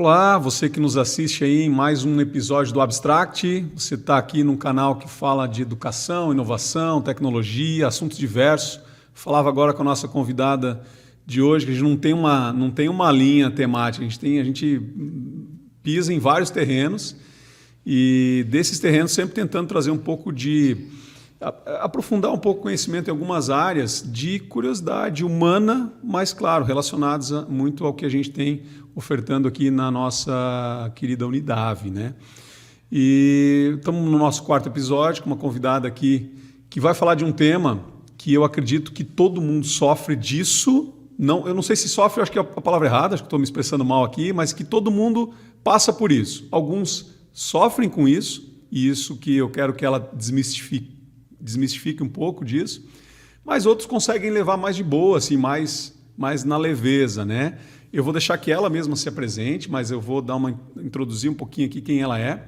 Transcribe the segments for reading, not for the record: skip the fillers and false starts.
Olá, você que nos assiste aí em mais um episódio do Abstract. Você está aqui num canal que fala de educação, inovação, tecnologia, assuntos diversos. Falava agora com a nossa convidada de hoje que a gente não tem uma linha temática, a gente pisa em vários terrenos e desses terrenos sempre tentando trazer um pouco de aprofundar um pouco o conhecimento em algumas áreas de curiosidade humana, mas, claro, relacionadas muito ao que a gente tem ofertando aqui na nossa querida Unidave, né? E estamos no nosso quarto episódio com uma convidada aqui que vai falar de um tema que eu acredito que todo mundo sofre disso. Não, eu não sei se sofre, eu acho que é a palavra errada, acho que estou me expressando mal aqui, mas que todo mundo passa por isso. Alguns sofrem com isso, e isso que eu quero que ela desmistifique um pouco disso, mas outros conseguem levar mais de boa, assim, mais na leveza, né? Eu vou deixar que ela mesma se apresente, mas eu vou introduzir um pouquinho aqui quem ela é.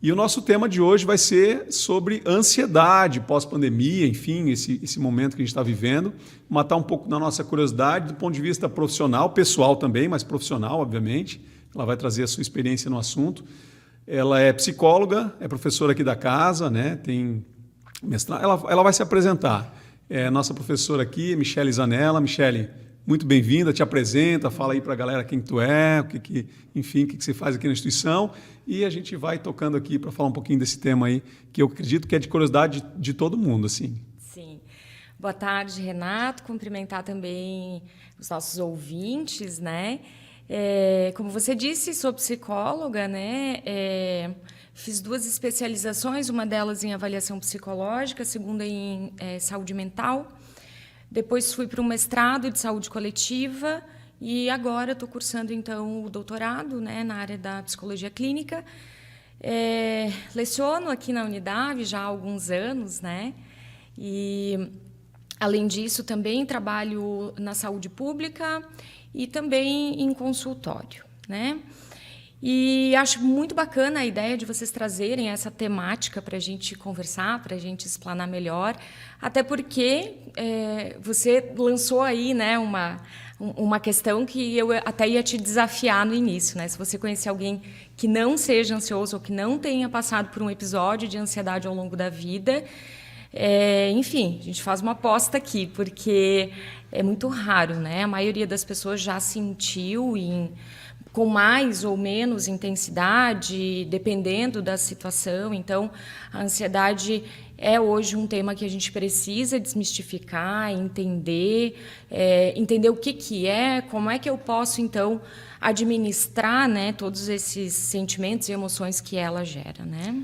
E o nosso tema de hoje vai ser sobre ansiedade pós-pandemia, enfim, esse momento que a gente está vivendo, matar um pouco da nossa curiosidade do ponto de vista profissional, pessoal também, mas profissional, obviamente. Ela vai trazer a sua experiência no assunto. Ela é psicóloga, é professora aqui da casa, né? Tem mestrado. Ela vai se apresentar. É nossa professora aqui, Michele Zanella. Michele, muito bem-vinda, te apresenta, fala aí para a galera quem tu é, o que você faz aqui na instituição, e a gente vai tocando aqui para falar um pouquinho desse tema aí, que eu acredito que é de curiosidade de todo mundo, assim. Sim. Boa tarde, Renato. Cumprimentar também os nossos ouvintes, né? Como você disse, sou psicóloga, né? Fiz 2 especializações, uma delas em avaliação psicológica, a segunda em saúde mental. Depois fui para um mestrado de saúde coletiva e agora estou cursando, então, o doutorado, né, na área da psicologia clínica. Leciono aqui na Unidave já há alguns anos, né? E, além disso, também trabalho na saúde pública e também em consultório, né? E acho muito bacana a ideia de vocês trazerem essa temática para a gente conversar, para a gente explanar melhor, até porque você lançou aí, né, uma questão que eu até ia te desafiar no início, né? Se você conhecer alguém que não seja ansioso ou que não tenha passado por um episódio de ansiedade ao longo da vida, enfim, a gente faz uma aposta aqui, porque é muito raro, né? A maioria das pessoas já sentiu com mais ou menos intensidade, dependendo da situação. Então, a ansiedade é hoje um tema que a gente precisa desmistificar, entender o que é, como é que eu posso, então, administrar, né, todos esses sentimentos e emoções que ela gera, né?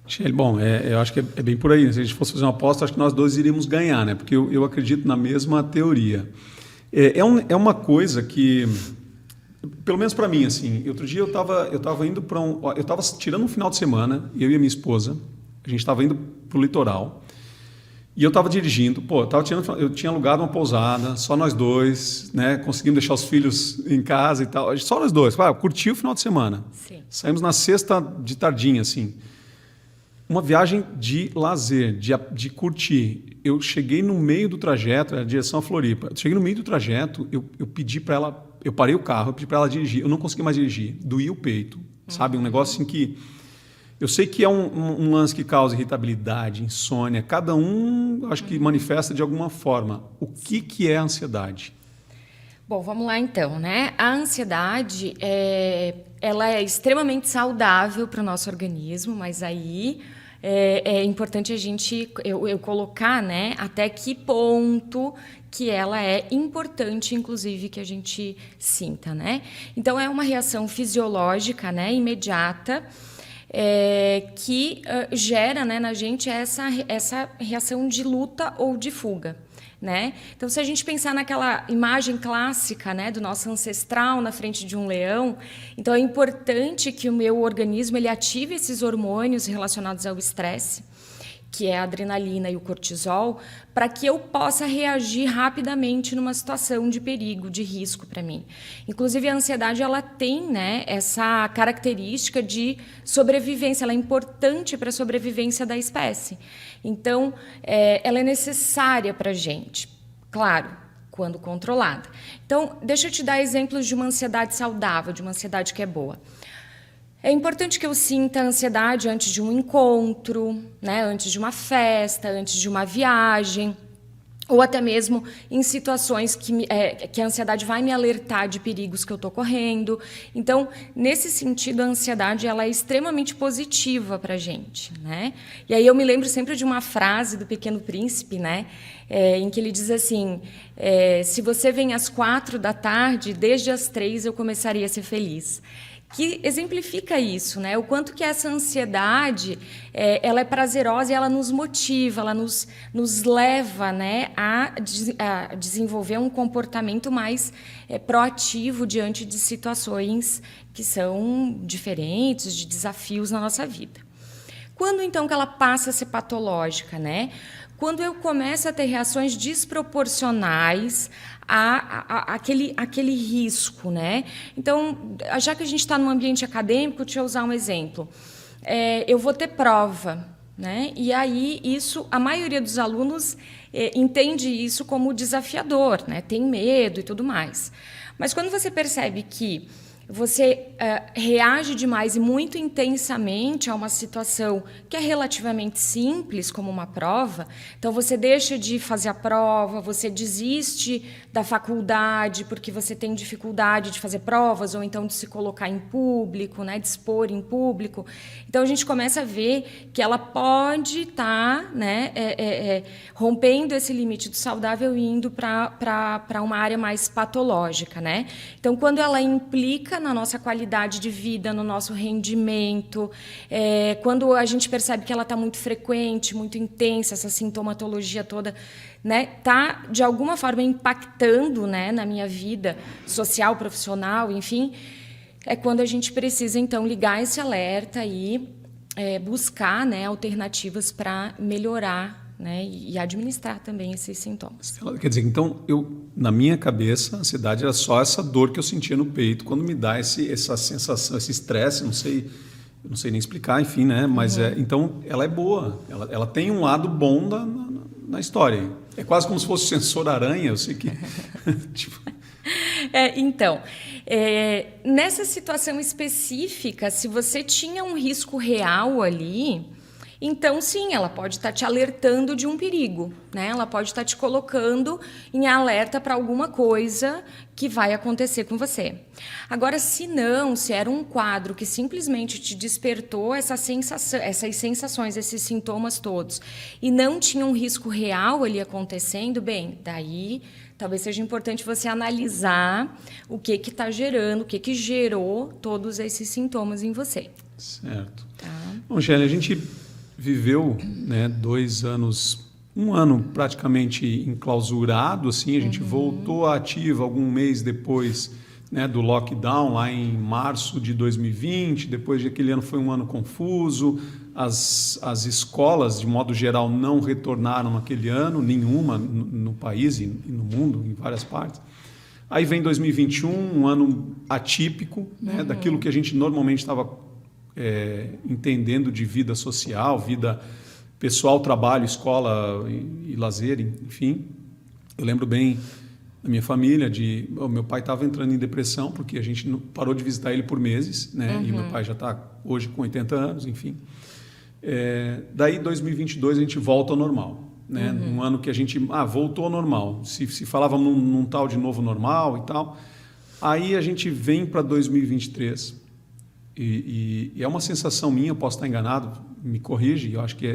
Michele, bom, eu acho que é bem por aí. Se a gente fosse fazer uma aposta, acho que nós dois iríamos ganhar, né? Porque eu acredito na mesma teoria. É uma coisa que, pelo menos para mim, assim, outro dia eu estava indo para eu estava tirando um final de semana, eu e a minha esposa, a gente estava indo para o litoral, e eu estava dirigindo, eu tinha alugado uma pousada, só nós dois, né, conseguimos deixar os filhos em casa e tal, só nós dois, curti o final de semana. Sim. Saímos na sexta de tardinha, assim, uma viagem de lazer, de curtir. Eu cheguei no meio do trajeto, era a direção a Floripa, cheguei no meio do trajeto, eu pedi para ela, eu parei o carro, eu pedi para ela dirigir, eu não consegui mais dirigir, doía o peito, sabe? Um negócio assim que eu sei que é um lance que causa irritabilidade, insônia, cada um acho que manifesta de alguma forma. O que é a ansiedade? Bom, vamos lá então, né? A ansiedade, ela é extremamente saudável para o nosso organismo, mas aí é importante eu colocar, né, até que ponto que ela é importante, inclusive, que a gente sinta, né? Então, é uma reação fisiológica, né, imediata, que gera, né, na gente essa reação de luta ou de fuga, né? Então, se a gente pensar naquela imagem clássica, né, do nosso ancestral na frente de um leão, então é importante que o meu organismo ele ative esses hormônios relacionados ao estresse, que é a adrenalina e o cortisol, para que eu possa reagir rapidamente numa situação de perigo, de risco para mim. Inclusive, a ansiedade ela tem, né, essa característica de sobrevivência, ela é importante para a sobrevivência da espécie. Então, ela é necessária para a gente. Claro, quando controlada. Então, deixa eu te dar exemplos de uma ansiedade saudável, de uma ansiedade que é boa. É importante que eu sinta ansiedade antes de um encontro, né? Antes de uma festa, antes de uma viagem, ou até mesmo em situações que a ansiedade vai me alertar de perigos que eu estou correndo. Então, nesse sentido, a ansiedade ela é extremamente positiva para a gente, né? E aí eu me lembro sempre de uma frase do Pequeno Príncipe, né? Em que ele diz assim, se você vem às 4 da tarde, desde as 3 eu começaria a ser feliz. Que exemplifica isso, né? O quanto que essa ansiedade ela é prazerosa e ela nos motiva, ela nos leva, né, a desenvolver um comportamento mais proativo diante de situações que são diferentes, de desafios na nossa vida. Quando então que ela passa a ser patológica, né? Quando eu começo a ter reações desproporcionais àquele risco, né? Então, já que a gente está num ambiente acadêmico, deixa eu usar um exemplo. Eu vou ter prova, né? E aí a maioria dos alunos entende isso como desafiador, né? Tem medo e tudo mais. Mas quando você percebe que você reage demais e muito intensamente a uma situação que é relativamente simples, como uma prova, então você deixa de fazer a prova, você desiste da faculdade porque você tem dificuldade de fazer provas ou então de se colocar em público, né, de expor em público. Então a gente começa a ver que ela pode estar, né, rompendo esse limite do saudável e indo para uma área mais patológica, né? Então quando ela implica na nossa qualidade de vida, no nosso rendimento, quando a gente percebe que ela está muito frequente, muito intensa, essa sintomatologia toda, né, tá de alguma forma impactando, né, na minha vida social, profissional, enfim, é quando a gente precisa então ligar esse alerta e buscar, né, alternativas para melhorar, né, e administrar também esses sintomas. Quer dizer, então, na minha cabeça, a ansiedade era só essa dor que eu sentia no peito quando me dá essa sensação, esse estresse, não sei nem explicar, enfim, né? Mas então ela é boa, ela tem um lado bom na história. É quase como se fosse um sensor aranha, eu sei que tipo... Então, nessa situação específica, se você tinha um risco real ali, então, sim, ela pode estar te alertando de um perigo, né? Ela pode estar te colocando em alerta para alguma coisa que vai acontecer com você. Agora, se era um quadro que simplesmente te despertou essas sensações, esses sintomas todos, e não tinha um risco real ali acontecendo, bem, daí talvez seja importante você analisar o que está gerando, o que gerou todos esses sintomas em você. Certo. Tá? Bom, Shelly, a gente viveu, né, 2 anos, um ano praticamente enclausurado, assim, a gente voltou à ativa algum mês depois, né, do lockdown, lá em março de 2020, depois daquele ano foi um ano confuso, as escolas, de modo geral, não retornaram naquele ano, nenhuma no país e no mundo, em várias partes. Aí vem 2021, um ano atípico, né, daquilo que a gente normalmente estava entendendo de vida social, vida pessoal, trabalho, escola e lazer, enfim. Eu lembro bem da minha família, meu pai estava entrando em depressão porque a gente parou de visitar ele por meses, né? E meu pai já está hoje com 80 anos, enfim. Daí, 2022, a gente volta ao normal, né? Num ano que a gente voltou ao normal. Se falava num tal de novo normal e tal. Aí a gente vem para 2023. E é uma sensação minha, eu posso estar enganado, me corrige, eu acho que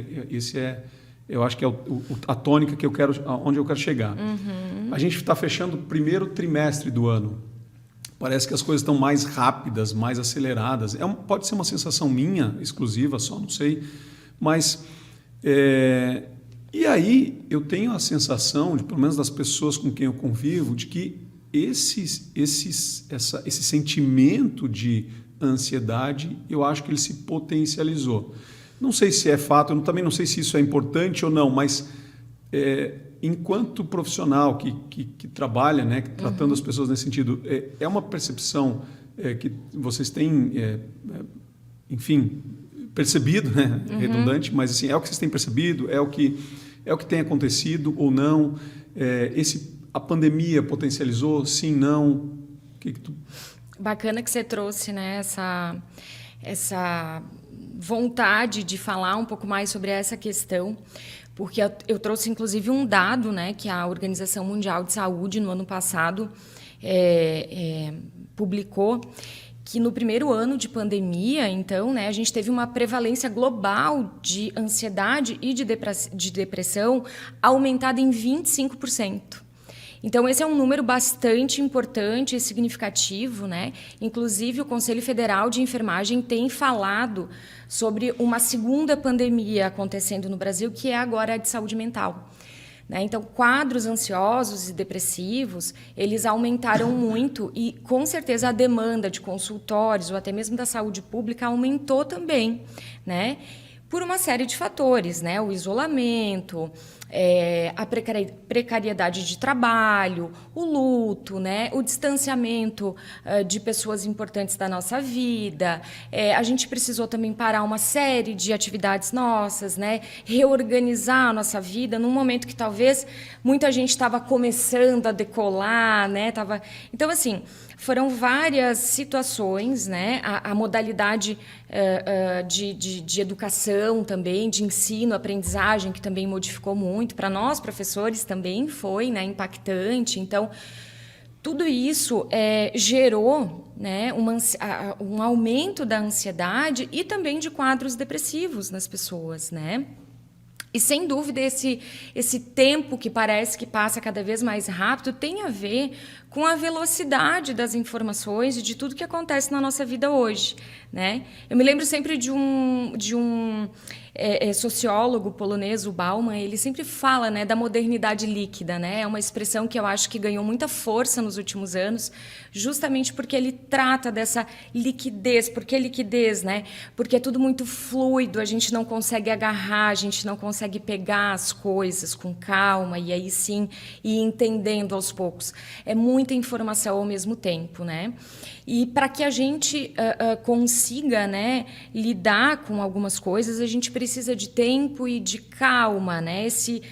a tônica que onde eu quero chegar. A gente está fechando o primeiro trimestre do ano. Parece que as coisas estão mais rápidas, mais aceleradas. Pode ser uma sensação minha, exclusiva, só não sei. Mas e aí eu tenho a sensação, pelo menos das pessoas com quem eu convivo, de que esse sentimento de ansiedade, eu acho que ele se potencializou. Não sei se é fato, eu também não sei se isso é importante ou não, mas enquanto profissional que trabalha, né, tratando as pessoas nesse sentido, é uma percepção que vocês têm, enfim, percebido, né, redundante, mas assim, é o que vocês têm percebido, é o que tem acontecido ou não, a pandemia potencializou? Sim, não? O que tu... Bacana que você trouxe, né, essa vontade de falar um pouco mais sobre essa questão, porque eu trouxe, inclusive, um dado, né, que a Organização Mundial de Saúde, no ano passado, publicou, que no primeiro ano de pandemia, então, né, a gente teve uma prevalência global de ansiedade e de depressão aumentada em 25%. Então, esse é um número bastante importante e significativo, né? Inclusive, o Conselho Federal de Enfermagem tem falado sobre uma segunda pandemia acontecendo no Brasil, que é agora a de saúde mental. Então, quadros ansiosos e depressivos, eles aumentaram muito e, com certeza, a demanda de consultórios ou até mesmo da saúde pública aumentou também, né? Por uma série de fatores, né? O isolamento, a precariedade de trabalho, o luto, né? O distanciamento de pessoas importantes da nossa vida. A gente precisou também parar uma série de atividades nossas, né? Reorganizar a nossa vida num momento que talvez muita gente estava começando a decolar, né? Então, assim, foram várias situações, né? A modalidade de educação também, de ensino, aprendizagem, que também modificou muito. Para nós, professores, também foi, né, impactante. Então, tudo isso gerou, né, um aumento da ansiedade e também de quadros depressivos nas pessoas, né? E, sem dúvida, esse tempo que parece que passa cada vez mais rápido tem a ver com a velocidade das informações e de tudo que acontece na nossa vida hoje, né? Eu me lembro sempre de um sociólogo polonês, o Bauman. Ele sempre fala, né, da modernidade líquida, né? É uma expressão que eu acho que ganhou muita força nos últimos anos, justamente porque ele trata dessa liquidez. Por que liquidez, né? Porque é tudo muito fluido, a gente não consegue agarrar, a gente não consegue pegar as coisas com calma e aí sim ir entendendo aos poucos. É muita informação ao mesmo tempo, né? E para que a gente consiga, né, lidar com algumas coisas, a gente precisa de tempo e de calma, né? Esse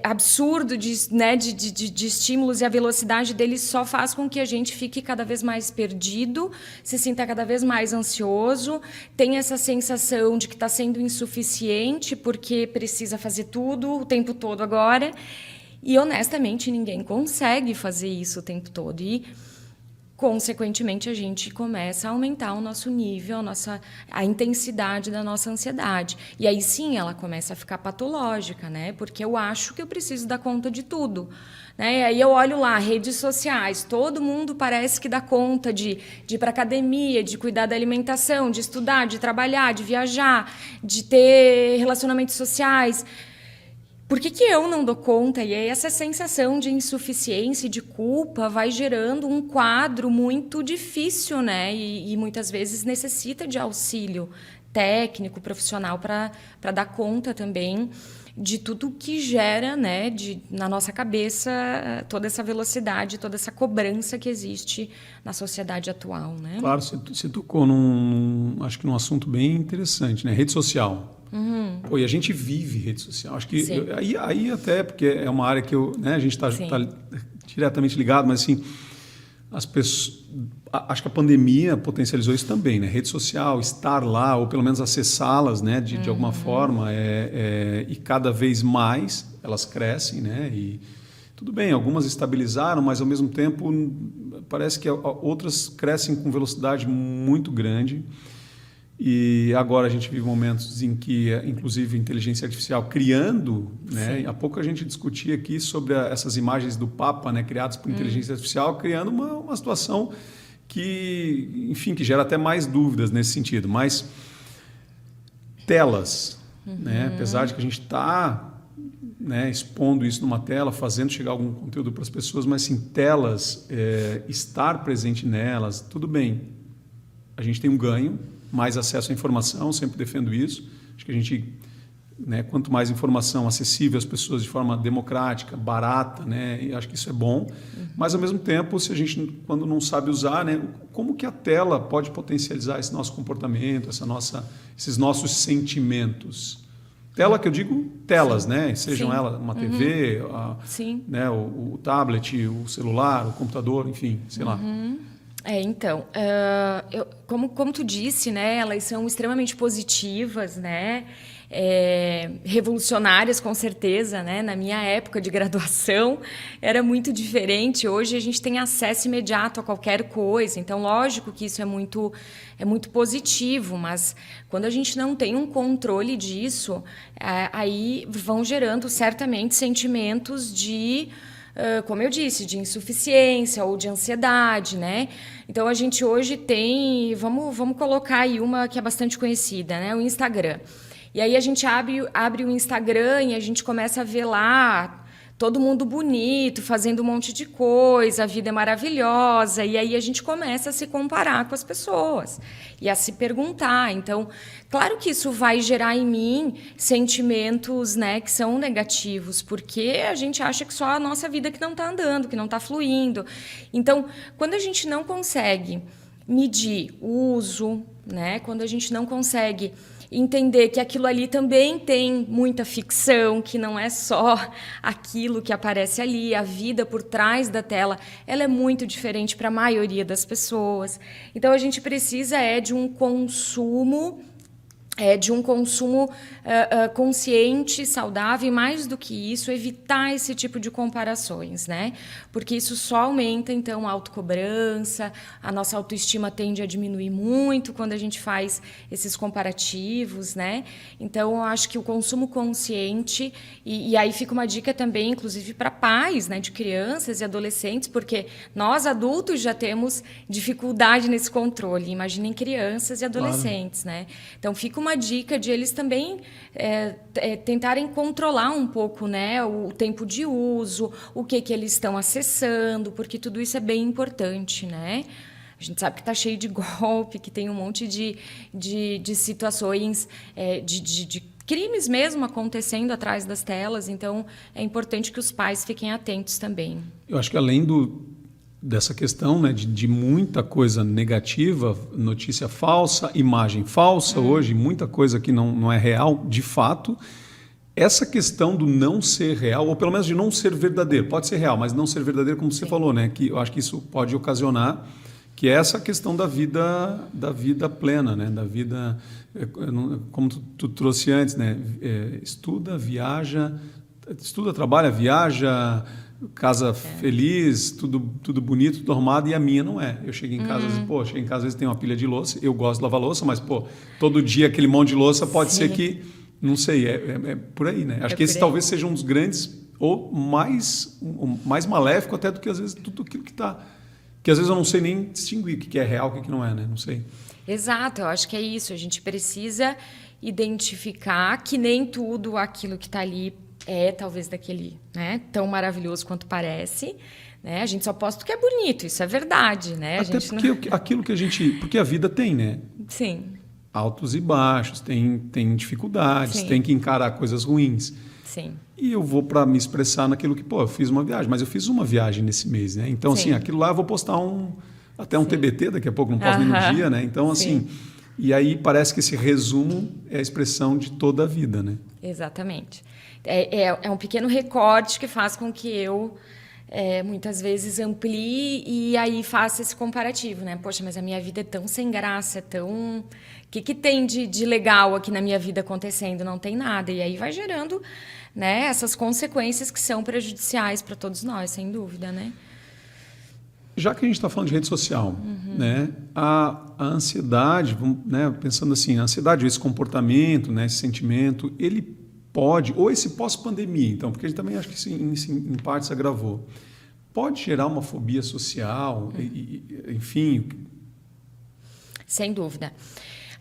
absurdo de estímulos e a velocidade deles só faz com que a gente fique cada vez mais perdido, se sinta cada vez mais ansioso, tenha essa sensação de que está sendo insuficiente porque precisa fazer tudo o tempo todo agora. E, honestamente, ninguém consegue fazer isso o tempo todo. E, consequentemente, a gente começa a aumentar o nosso nível, a intensidade da nossa ansiedade. E aí, sim, ela começa a ficar patológica, né? Porque eu acho que eu preciso dar conta de tudo, né? E aí eu olho lá, redes sociais, todo mundo parece que dá conta de ir para a academia, de cuidar da alimentação, de estudar, de trabalhar, de viajar, de ter relacionamentos sociais. Por que eu não dou conta? E aí essa sensação de insuficiência e de culpa vai gerando um quadro muito difícil, né? E muitas vezes necessita de auxílio técnico, profissional, para dar conta também de tudo que gera, né, na nossa cabeça, toda essa velocidade, toda essa cobrança que existe na sociedade atual, né? Claro, você tocou acho que num assunto bem interessante, né? Rede social. Uhum. Pô, e a gente vive rede social. Acho que aí até, porque é uma área que a gente está diretamente ligado, mas assim, as pessoas, acho que a pandemia potencializou isso também, né? Rede social, estar lá, ou pelo menos acessá-las, né? De alguma forma, e cada vez mais elas crescem, né? E tudo bem, algumas estabilizaram, mas ao mesmo tempo parece que outras crescem com velocidade muito grande. E agora a gente vive momentos em que, inclusive, a inteligência artificial criando, né? Há pouco a gente discutia aqui sobre essas imagens do Papa, né? Criadas por inteligência artificial, criando uma situação que, enfim, que gera até mais dúvidas nesse sentido. Mas telas, né? Apesar de que a gente está, né, expondo isso numa tela, fazendo chegar algum conteúdo para as pessoas, mas sim, telas, estar presente nelas, tudo bem. A gente tem um ganho, mais acesso à informação, sempre defendo isso. Acho que a gente, né, quanto mais informação acessível às pessoas de forma democrática, barata, né, e acho que isso é bom. Mas, ao mesmo tempo, se a gente, quando não sabe usar, né, como que a tela pode potencializar esse nosso comportamento, esses nossos sentimentos? Tela que eu digo telas, né? Sejam Sim. elas uma TV, Sim. né? O tablet, o celular, o computador, enfim, sei lá. Então, como tu disse, né, elas são extremamente positivas, né, revolucionárias com certeza, né, na minha época de graduação era muito diferente, hoje a gente tem acesso imediato a qualquer coisa, então lógico que isso é muito positivo, mas quando a gente não tem um controle disso, aí vão gerando certamente sentimentos de como eu disse, de insuficiência ou de ansiedade, né? Então a gente hoje tem, vamos colocar aí uma que é bastante conhecida, né? O Instagram. E aí a gente abre o Instagram e a gente começa a ver lá todo mundo bonito, fazendo um monte de coisa, a vida é maravilhosa, e aí a gente começa a se comparar com as pessoas e a se perguntar. Então, claro que isso vai gerar em mim sentimentos, né, que são negativos, porque a gente acha que só a nossa vida que não está andando, que não está fluindo. Então, quando a gente não consegue medir o uso, né, quando a gente não consegue entender que aquilo ali também tem muita ficção, que não é só aquilo que aparece ali, a vida por trás da tela, ela é muito diferente para a maioria das pessoas. Então a gente precisa de um consumo consciente, saudável, e mais do que isso, evitar esse tipo de comparações, né? Porque isso só aumenta, então, a autocobrança, a nossa autoestima tende a diminuir muito quando a gente faz esses comparativos, né? Então, eu acho que o consumo consciente, e aí fica uma dica também, inclusive, para pais, né, de crianças e adolescentes, porque nós, adultos, já temos dificuldade nesse controle, imaginem crianças e adolescentes, claro, né? Então, fica uma dica de eles também tentarem controlar um pouco, né, o tempo de uso, o que eles estão acessando, porque tudo isso é bem importante, né? A gente sabe que está cheio de golpe, que tem um monte de situações, de crimes mesmo acontecendo atrás das telas, então é importante que os pais fiquem atentos também. Eu acho que além dessa questão, né, de muita coisa negativa, notícia falsa, imagem falsa hoje, muita coisa que não é real de fato, essa questão do não ser real, ou pelo menos de não ser verdadeiro, pode ser real, mas não ser verdadeiro, como você falou, né, que eu acho que isso pode ocasionar, que é essa questão da vida plena, né, da vida, como tu trouxe antes, né, estuda, trabalha, viaja, casa feliz, tudo bonito, tudo arrumado, e a minha não é. Eu chego em casa, às vezes tem uma pilha de louça, eu gosto de lavar louça, mas todo dia aquele monte de louça pode ser que, não sei, é por aí, né? Acho que esse talvez seja um dos grandes, ou mais maléfico até do que às vezes tudo aquilo que às vezes eu não sei nem distinguir o que é real, o que não é, né? Não sei. Exato, eu acho que é isso. A gente precisa identificar que nem tudo aquilo que está ali talvez daquele, né, tão maravilhoso quanto parece, né? A gente só posta o que é bonito, isso é verdade, né? Até porque aquilo que porque a vida tem, né? Sim. Altos e baixos, tem dificuldades, Sim, tem que encarar coisas ruins. Sim. E eu vou para me expressar naquilo que, eu fiz uma viagem, mas eu fiz uma viagem nesse mês, né? Então, assim, aquilo lá eu vou postar até um TBT, daqui a pouco, não posso nem no dia, né? Então, assim, e aí parece que esse resumo é a expressão de toda a vida, né? Exatamente. É um pequeno recorte que faz com que eu muitas vezes amplie e aí faça esse comparativo, né? Poxa, mas a minha vida é tão sem graça, o que tem de legal aqui na minha vida acontecendo? Não tem nada. E aí vai gerando, né, essas consequências que são prejudiciais para todos nós, sem dúvida, né? Já que a gente está falando de rede social, né, a ansiedade, né, pensando assim, a ansiedade, esse comportamento, né, esse sentimento, ele pode, ou esse pós-pandemia, então, porque a gente também acha que isso, em parte se agravou, pode gerar uma fobia social, enfim. Sem dúvida.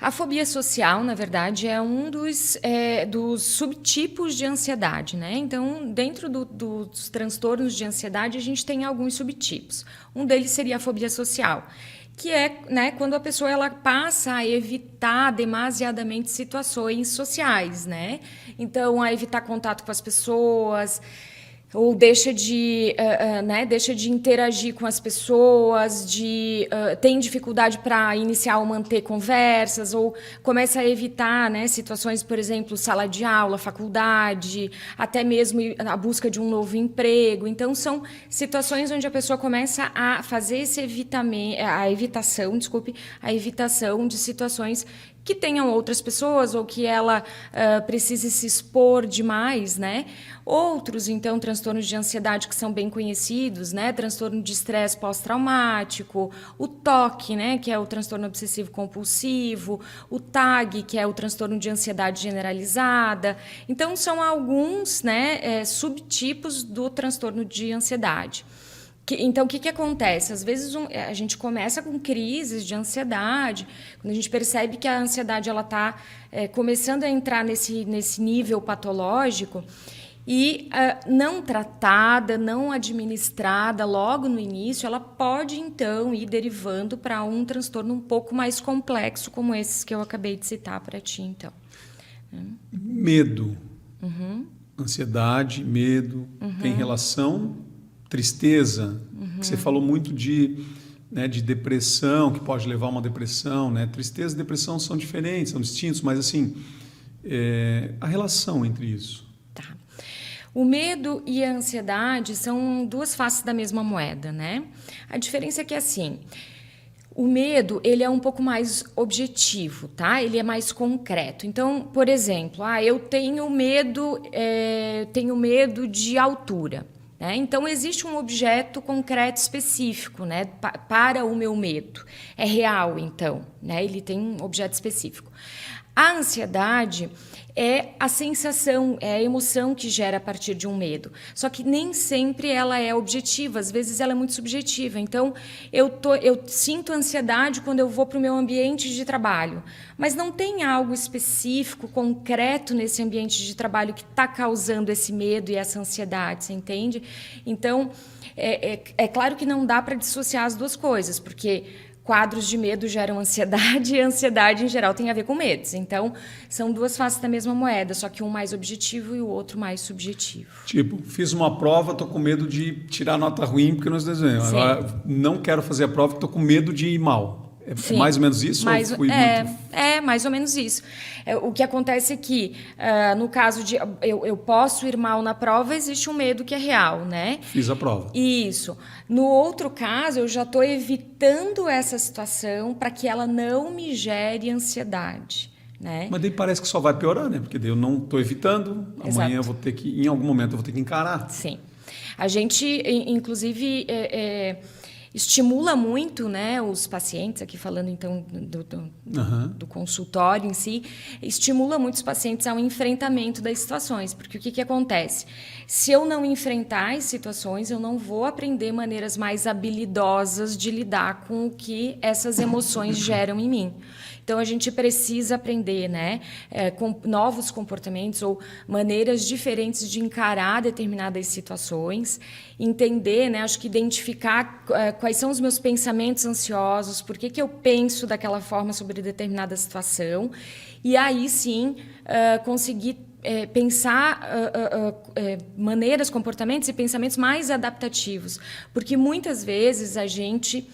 A fobia social, na verdade, é um dos subtipos de ansiedade, né? Então, dentro dos transtornos de ansiedade, a gente tem alguns subtipos. Um deles seria a fobia social, que é, né, quando a pessoa ela passa a evitar demasiadamente situações sociais, né? Então, a evitar contato com as pessoas, ou deixa de, né, deixa de interagir com as pessoas, tem dificuldade para iniciar ou manter conversas, ou começa a evitar, né, situações, por exemplo, sala de aula, faculdade, até mesmo a busca de um novo emprego. Então, são situações onde a pessoa começa a fazer esse a evitação de situações que tenham outras pessoas ou que ela precise se expor demais, né? Outros, então, transtornos de ansiedade que são bem conhecidos, né? Transtorno de estresse pós-traumático, o TOC, né? Que é o transtorno obsessivo-compulsivo, o TAG, que é o transtorno de ansiedade generalizada. Então, são alguns, né, subtipos do transtorno de ansiedade. Então, o que acontece? Às vezes a gente começa com crises de ansiedade, quando a gente percebe que a ansiedade está começando a entrar nesse nível patológico e não tratada, não administrada logo no início, ela pode, então, ir derivando para um transtorno um pouco mais complexo, como esses que eu acabei de citar para ti, então. Medo. Ansiedade, medo, tem relação... Tristeza, que você falou muito de depressão, que pode levar a uma depressão, né? Tristeza e depressão são diferentes, são distintos, mas assim, a relação entre isso. Tá. O medo e a ansiedade são duas faces da mesma moeda, né? A diferença é que, assim, o medo, ele é um pouco mais objetivo, tá? Ele é mais concreto. Então, por exemplo, eu tenho medo de altura. Né? Então, existe um objeto concreto específico, né, para o meu medo. É real, então, né? Ele tem um objeto específico. A ansiedade é a sensação, é a emoção que gera a partir de um medo. Só que nem sempre ela é objetiva, às vezes ela é muito subjetiva. Então, eu sinto ansiedade quando eu vou para o meu ambiente de trabalho, mas não tem algo específico, concreto nesse ambiente de trabalho que está causando esse medo e essa ansiedade, você entende? Então, é claro que não dá para dissociar as duas coisas, porque... quadros de medo geram ansiedade e a ansiedade, em geral, tem a ver com medos. Então, são duas faces da mesma moeda, só que um mais objetivo e o outro mais subjetivo. Tipo, fiz uma prova, estou com medo de tirar nota ruim porque nós desenhamos. Agora, não quero fazer a prova, estou com medo de ir mal. É mais ou menos isso? Mais ou menos isso. O que acontece é que, no caso de eu posso ir mal na prova, existe um medo que é real, né? Fiz a prova. Isso. No outro caso, eu já estou evitando essa situação para que ela não me gere ansiedade. Né? Mas daí parece que só vai piorar, né? Porque daí eu não estou evitando, amanhã eu vou ter que, em algum momento, eu vou ter que encarar. Sim. A gente, inclusive... estimula muito, né, os pacientes, aqui falando então do consultório em si, estimula muito os pacientes ao enfrentamento das situações, porque o que acontece? Se eu não enfrentar as situações, eu não vou aprender maneiras mais habilidosas de lidar com o que essas emoções geram em mim. Então, a gente precisa aprender, né, com novos comportamentos ou maneiras diferentes de encarar determinadas situações, entender, né, acho que identificar quais são os meus pensamentos ansiosos, por que eu penso daquela forma sobre determinada situação, e aí sim conseguir pensar maneiras, comportamentos e pensamentos mais adaptativos, porque muitas vezes a gente...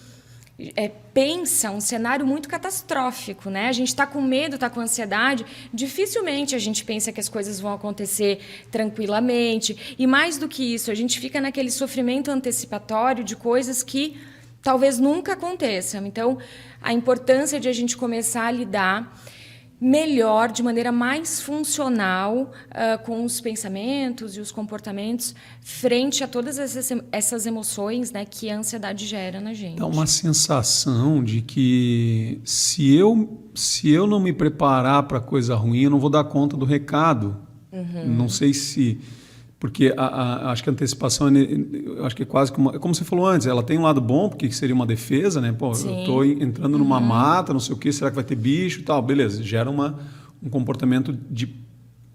pensa um cenário muito catastrófico, né? A gente está com medo, está com ansiedade, dificilmente a gente pensa que as coisas vão acontecer tranquilamente. E mais do que isso, a gente fica naquele sofrimento antecipatório de coisas que talvez nunca aconteçam. Então, a importância de a gente começar a lidar melhor, de maneira mais funcional com os pensamentos e os comportamentos frente a todas essas emoções, né, que a ansiedade gera na gente. Dá uma sensação de que se eu não me preparar para coisa ruim, eu não vou dar conta do recado. Não sei se... Porque acho que a antecipação, acho que é quase como você falou antes, ela tem um lado bom, porque seria uma defesa, né? Pô, eu estou entrando numa mata, não sei o quê, será que vai ter bicho e tal? Beleza, gera um comportamento de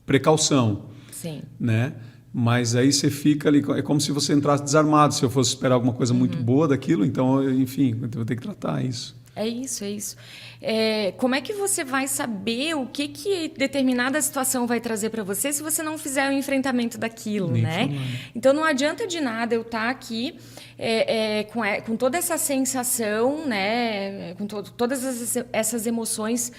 precaução. Sim. Né? Mas aí você fica ali, é como se você entrasse desarmado, se eu fosse esperar alguma coisa muito boa daquilo, então, enfim, eu vou ter que tratar isso. É isso, é isso. Como é que você vai saber o que determinada situação vai trazer para você se você não fizer o enfrentamento daquilo, né? Então, não adianta de nada eu estar aqui com toda essa sensação, né? Com todas essas emoções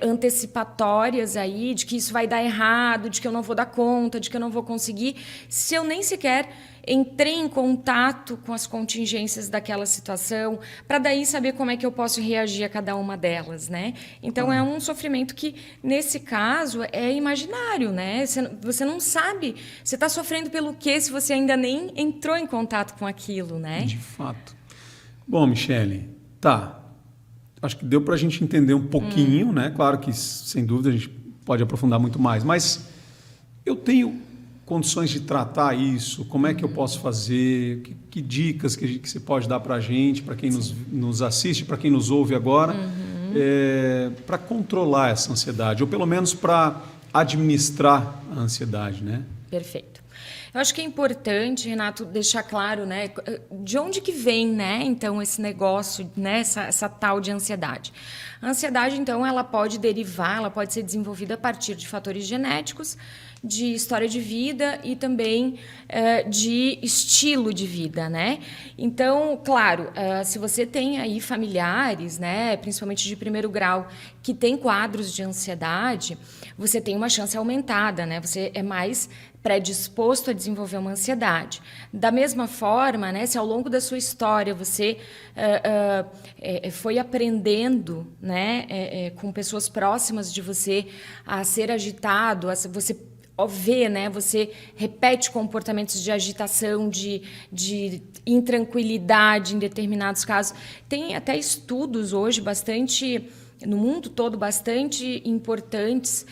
antecipatórias aí, de que isso vai dar errado, de que eu não vou dar conta, de que eu não vou conseguir, se eu nem sequer entrei em contato com as contingências daquela situação, para daí saber como é que eu posso reagir a cada uma delas, né? Então, é um sofrimento que, nesse caso, é imaginário, né? Você não sabe, você está sofrendo pelo quê se você ainda nem entrou em contato com aquilo, né? De fato. Bom, Michele, tá. Acho que deu para a gente entender um pouquinho, né? Claro que, sem dúvida, a gente pode aprofundar muito mais, mas eu tenho condições de tratar isso? Como é que eu posso fazer? Que dicas que você pode dar para a gente, para quem nos assiste, para quem nos ouve agora, para controlar essa ansiedade, ou pelo menos para administrar a ansiedade, né? Perfeito. Eu acho que é importante, Renato, deixar claro, né, de onde que vem, né, então, esse negócio, né, essa tal de ansiedade. A ansiedade, então, ela pode derivar, ela pode ser desenvolvida a partir de fatores genéticos, de história de vida e também de estilo de vida, né? Então, claro, se você tem aí familiares, né, principalmente de primeiro grau, que tem quadros de ansiedade, você tem uma chance aumentada, né? Você é mais predisposto a desenvolver uma ansiedade. Da mesma forma, né, se ao longo da sua história você foi aprendendo, né, com pessoas próximas de você a ser agitado, você vê, né, você repete comportamentos de agitação, de intranquilidade em determinados casos. Tem até estudos hoje bastante, no mundo todo, bastante importantes,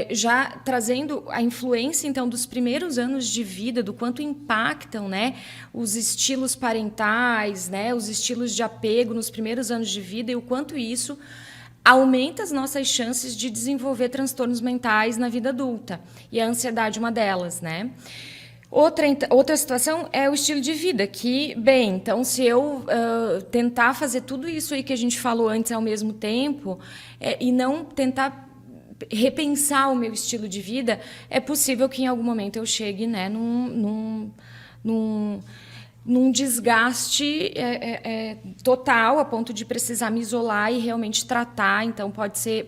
já trazendo a influência, então, dos primeiros anos de vida, do quanto impactam, né, os estilos parentais, né, os estilos de apego nos primeiros anos de vida e o quanto isso aumenta as nossas chances de desenvolver transtornos mentais na vida adulta. E a ansiedade é uma delas, né? Outra situação é o estilo de vida, que, bem, então, se eu tentar fazer tudo isso aí que a gente falou antes ao mesmo tempo e não tentar repensar o meu estilo de vida, é possível que em algum momento eu chegue, né, num desgaste total, a ponto de precisar me isolar e realmente tratar. Então,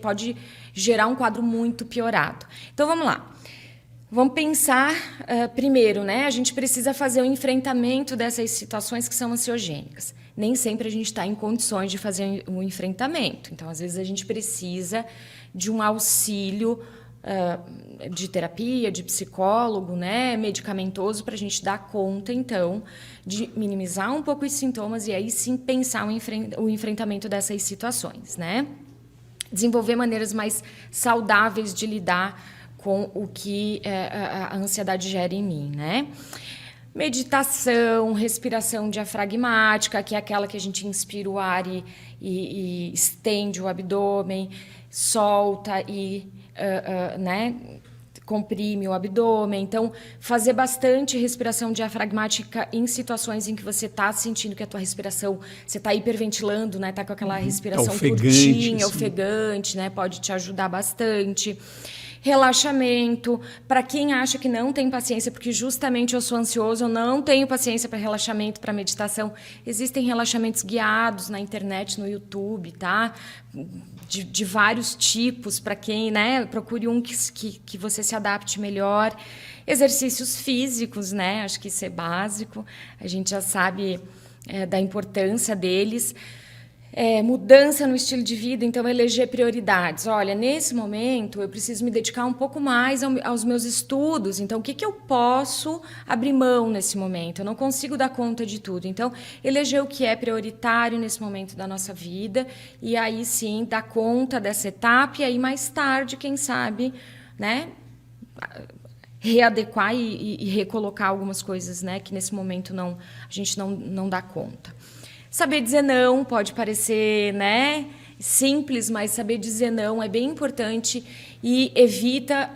pode gerar um quadro muito piorado. Então, vamos lá. Vamos pensar primeiro, né? A gente precisa fazer o enfrentamento dessas situações que são ansiogênicas. Nem sempre a gente está em condições de fazer o enfrentamento. Então, às vezes, a gente precisa de um auxílio de terapia, de psicólogo, né, medicamentoso, para a gente dar conta, então, de minimizar um pouco os sintomas e aí sim pensar o enfrentamento dessas situações, né? Desenvolver maneiras mais saudáveis de lidar com o que a ansiedade gera em mim, né? Meditação, respiração diafragmática, que é aquela que a gente inspira o ar e estende o abdômen, solta e né, comprime o abdômen. Então, fazer bastante respiração diafragmática em situações em que você está sentindo que a tua respiração, você está hiperventilando, né, está com aquela respiração curtinha, ofegante, né, pode te ajudar bastante. Relaxamento, para quem acha que não tem paciência, porque justamente eu sou ansioso, eu não tenho paciência para relaxamento, para meditação. Existem relaxamentos guiados na internet, no YouTube, tá? De vários tipos, para quem, né, procure um que você se adapte melhor. Exercícios físicos, né? Acho que isso é básico, a gente já sabe da importância deles. Mudança no estilo de vida, então eleger prioridades. Olha, nesse momento eu preciso me dedicar um pouco mais aos meus estudos, então o que eu posso abrir mão nesse momento? Eu não consigo dar conta de tudo, então eleger o que é prioritário nesse momento da nossa vida e aí sim dar conta dessa etapa e aí mais tarde, quem sabe, né, readequar e recolocar algumas coisas, né, que nesse momento a gente não dá conta. Saber dizer não pode parecer, né, simples, mas saber dizer não é bem importante e evita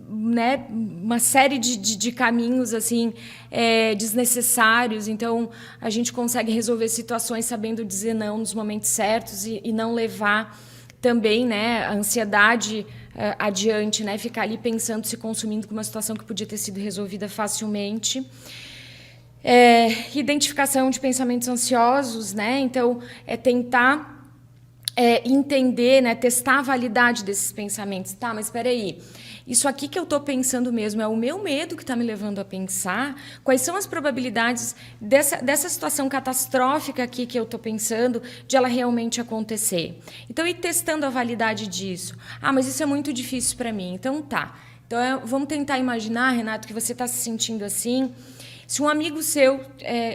né, uma série de caminhos assim desnecessários. Então, a gente consegue resolver situações sabendo dizer não nos momentos certos e não levar também, né, a ansiedade adiante, né, ficar ali pensando, se consumindo com uma situação que podia ter sido resolvida facilmente. Identificação de pensamentos ansiosos, né? Então, tentar entender, né, testar a validade desses pensamentos. Tá, mas espera aí, isso aqui que eu estou pensando mesmo é o meu medo que está me levando a pensar? Quais são as probabilidades dessa situação catastrófica aqui que eu estou pensando de ela realmente acontecer? Então, ir testando a validade disso. Ah, mas isso é muito difícil para mim. Então, tá. Então, vamos tentar imaginar, Renato, que você está se sentindo assim. Se um amigo seu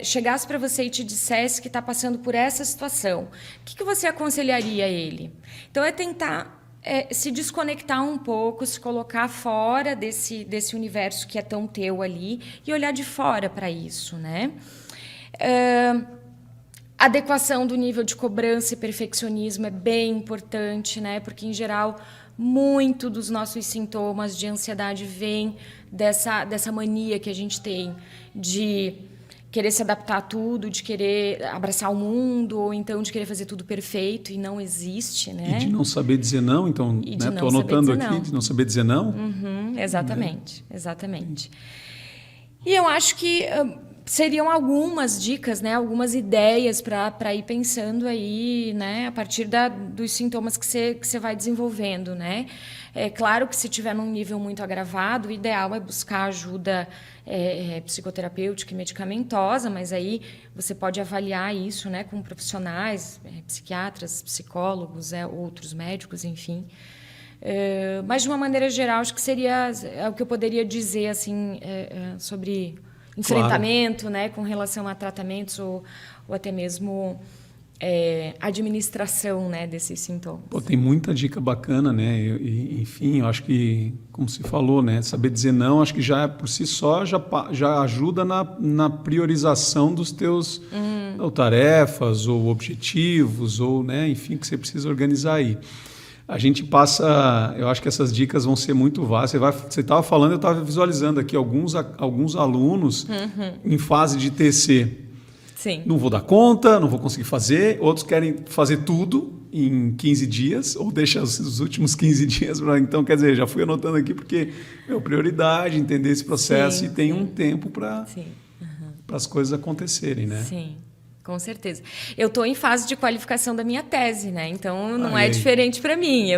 chegasse para você e te dissesse que está passando por essa situação, o que você aconselharia a ele? Então, tentar se desconectar um pouco, se colocar fora desse universo que é tão teu ali e olhar de fora para isso, né? Adequação do nível de cobrança e perfeccionismo é bem importante, né? Porque, em geral, muito dos nossos sintomas de ansiedade vem dessa mania que a gente tem de querer se adaptar a tudo, de querer abraçar o mundo, ou então de querer fazer tudo perfeito, e não existe, né? E de não saber dizer não, então, estou anotando aqui, não. De não saber dizer não. Uhum, exatamente, exatamente. E eu acho que seriam algumas dicas, né, algumas ideias para ir pensando aí, né, a partir dos sintomas que você vai desenvolvendo, né? É claro que se tiver num nível muito agravado, o ideal é buscar ajuda psicoterapêutica e medicamentosa, mas aí você pode avaliar isso, né, com profissionais, psiquiatras, psicólogos, outros médicos, enfim. Mas, de uma maneira geral, acho que seria o que eu poderia dizer assim, sobre enfrentamento, claro, né, com relação a tratamentos ou até mesmo administração, né, desses sintomas. Pô, tem muita dica bacana, né? Enfim, eu acho que, como se falou, né, saber dizer não, acho que já por si só já ajuda na priorização dos teus ou tarefas ou objetivos ou, né, enfim, que você precisa organizar aí. A gente passa, eu acho que essas dicas vão ser muito vastas. Você estava falando, eu estava visualizando aqui alguns alunos em fase de TC. Sim. Não vou dar conta, não vou conseguir fazer. Outros querem fazer tudo em 15 dias ou deixa os últimos 15 dias. Então, quer dizer, já fui anotando aqui porque é prioridade entender esse processo, sim, e tem um tempo para as coisas acontecerem, né? Sim. Com certeza. Eu estou em fase de qualificação da minha tese, né? Então, não é diferente para mim.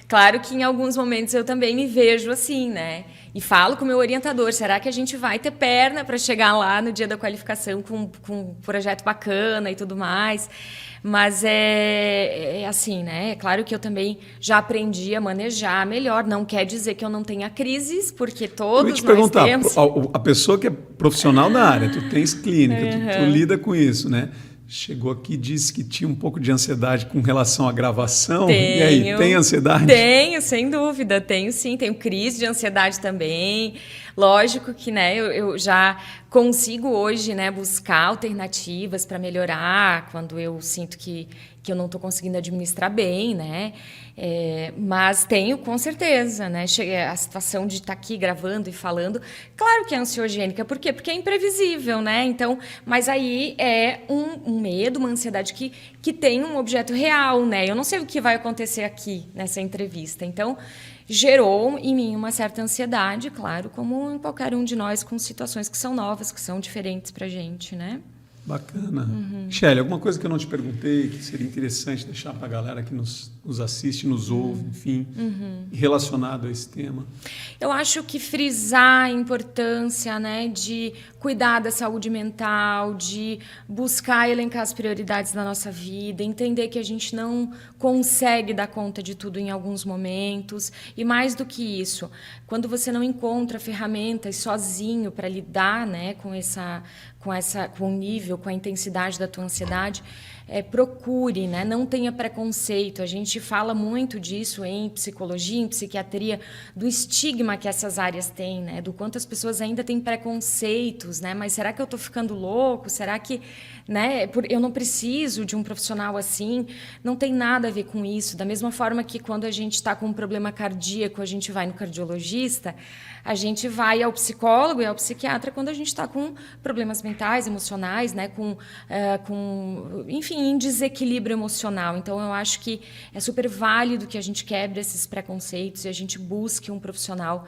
Claro que em alguns momentos eu também me vejo assim, né? E falo com o meu orientador, será que a gente vai ter perna para chegar lá no dia da qualificação com um projeto bacana e tudo mais? Mas é assim, né? É claro que eu também já aprendi a manejar melhor. Não quer dizer que eu não tenha crises, porque todos nós temos. Eu ia te perguntar, a pessoa que é profissional da área, tu tens clínica, tu lida com isso, né? Chegou aqui e disse que tinha um pouco de ansiedade com relação à gravação. E aí, tem ansiedade? Tenho, sem dúvida. Tenho sim, tenho crise de ansiedade também. Lógico que, né, eu já consigo hoje, né, buscar alternativas para melhorar quando eu sinto que eu não estou conseguindo administrar bem, né? Mas tenho, com certeza, né? A situação de estar aqui gravando e falando, claro que é ansiogênica. Por quê? Porque é imprevisível, né? Então, mas aí é um medo, uma ansiedade que tem um objeto real, né? Eu não sei o que vai acontecer aqui nessa entrevista. Então, gerou em mim uma certa ansiedade, claro, como em qualquer um de nós, com situações que são novas, que são diferentes para a gente, né? Bacana. Shelly, alguma coisa que eu não te perguntei que seria interessante deixar para a galera que nos assiste, nos ouve, enfim, relacionado a esse tema? Eu acho que frisar a importância, né, de cuidar da saúde mental, de buscar elencar as prioridades da nossa vida, entender que a gente não consegue dar conta de tudo em alguns momentos. E mais do que isso, quando você não encontra ferramentas sozinho para lidar, né, com o nível, com a intensidade da tua ansiedade, procure, né? Não tenha preconceito. A gente fala muito disso em psicologia, em psiquiatria, do estigma que essas áreas têm, né? Do quanto as pessoas ainda têm preconceitos, né? Mas será que eu estou ficando louco? Será que, né, eu não preciso de um profissional assim? Não tem nada a ver com isso. Da mesma forma que quando a gente está com um problema cardíaco, a gente vai no cardiologista, a gente vai ao psicólogo e ao psiquiatra quando a gente está com problemas mentais, emocionais, né? Enfim, em desequilíbrio emocional. Então, eu acho que é super válido que a gente quebre esses preconceitos e a gente busque um profissional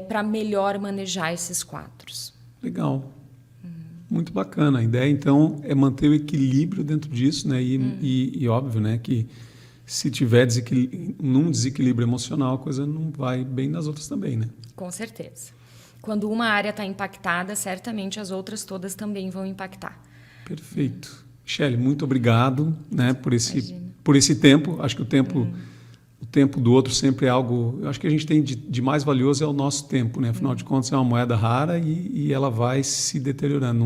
para melhor manejar esses quadros. Legal. Muito bacana. A ideia, então, é manter o equilíbrio dentro disso, né? E óbvio, né, que se tiver num desequilíbrio emocional, a coisa não vai bem nas outras também, né? Com certeza. Quando uma área está impactada, certamente as outras todas também vão impactar. Perfeito. Michele, muito obrigado, né, por esse tempo. Acho que o tempo do outro sempre é algo... Eu acho que a gente tem de mais valioso é o nosso tempo, né? Afinal de contas, é uma moeda rara e ela vai se deteriorando.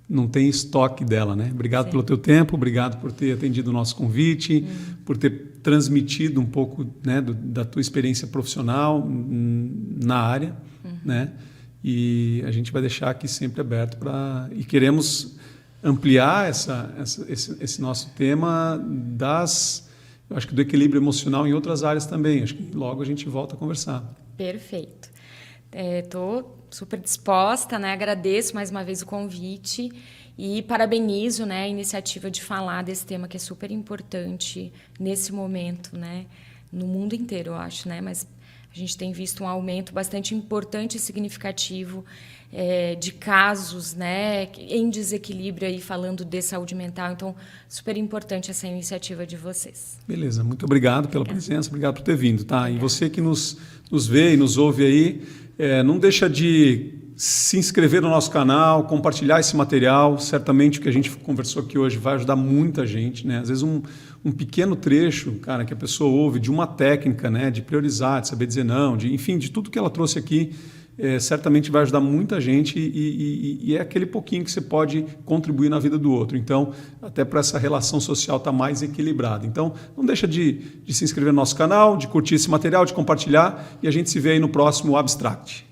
Não tem estoque dela, né? Obrigado pelo teu tempo, obrigado por ter atendido o nosso convite, por ter transmitido um pouco, né, da tua experiência profissional na área, né? E a gente vai deixar aqui sempre aberto e queremos ampliar esse nosso tema eu acho que do equilíbrio emocional em outras áreas também. Acho que logo a gente volta a conversar. Perfeito. Estou super disposta, né? Agradeço mais uma vez o convite e parabenizo, né, a iniciativa de falar desse tema que é super importante nesse momento, né? No mundo inteiro, eu acho, né? Mas a gente tem visto um aumento bastante importante e significativo de casos, né, em desequilíbrio, aí, falando de saúde mental. Então, super importante essa iniciativa de vocês. Beleza, muito obrigado pela presença, obrigado por ter vindo. Tá? E você que nos vê e nos ouve aí, não deixa de se inscrever no nosso canal, compartilhar esse material. Certamente o que a gente conversou aqui hoje vai ajudar muita gente, né? Às vezes um pequeno trecho, cara, que a pessoa ouve de uma técnica, né, de priorizar, de saber dizer não, enfim, de tudo que ela trouxe aqui, certamente vai ajudar muita gente e é aquele pouquinho que você pode contribuir na vida do outro. Então, até para essa relação social estar mais equilibrada. Então, não deixa de se inscrever no nosso canal, de curtir esse material, de compartilhar, e a gente se vê aí no próximo Abstract.